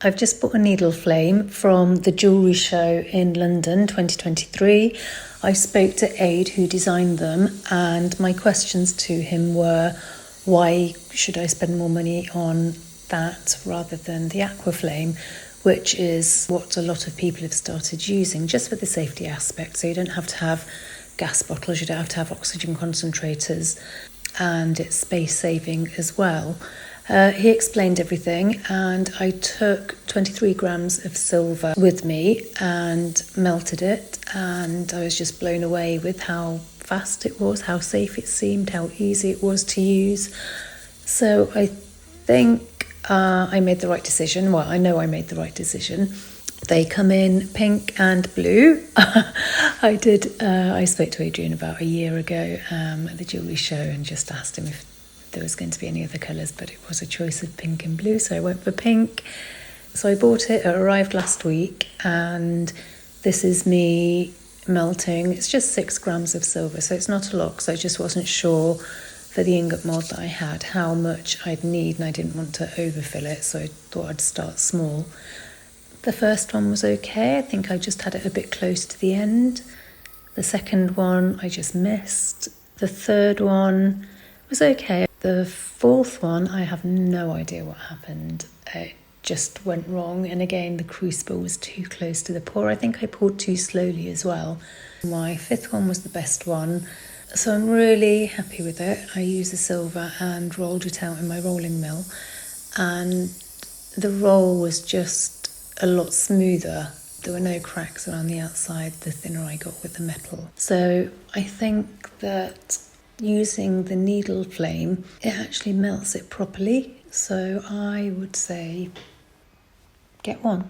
I've just bought a NeedleFlame from the Jewellery show in London 2023. I spoke to Aid, who designed them, and my questions to him were, why should I spend more money on that rather than the Aquaflame, which is what a lot of people have started using, just for the safety aspect. So you don't have to have gas bottles, you don't have to have oxygen concentrators, and it's space saving as well. He explained everything, and I took 23 grams of silver with me and melted it, and I was just blown away with how fast it was, how safe it seemed, how easy it was to use. So I think I made the right decision. Well, I know I made the right decision. They come in pink and blue. I spoke to Adrian about a year ago at the Jewellery show and just asked him if there was going to be any other colours, but it was a choice of pink and blue, so I went for pink. So I bought it, it arrived last week, and this is me melting. It's just 6 grams of silver, so it's not a lot, because I just wasn't sure for the ingot mould that I had how much I'd need, and I didn't want to overfill it, so I thought I'd start small. The first one was okay. I think I just had it a bit close to the end. The second one I just missed. The third one was okay. The fourth one, I have no idea what happened. It just went wrong, and again the crucible was too close to the pour. I think I poured too slowly as well. My fifth one was the best one, so I'm really happy with it. I used the silver and rolled it out in my rolling mill, and the roll was just a lot smoother. There were no cracks around the outside the thinner I got with the metal. So I think that using the NeedleFlame, it actually melts it properly. So I would say get one.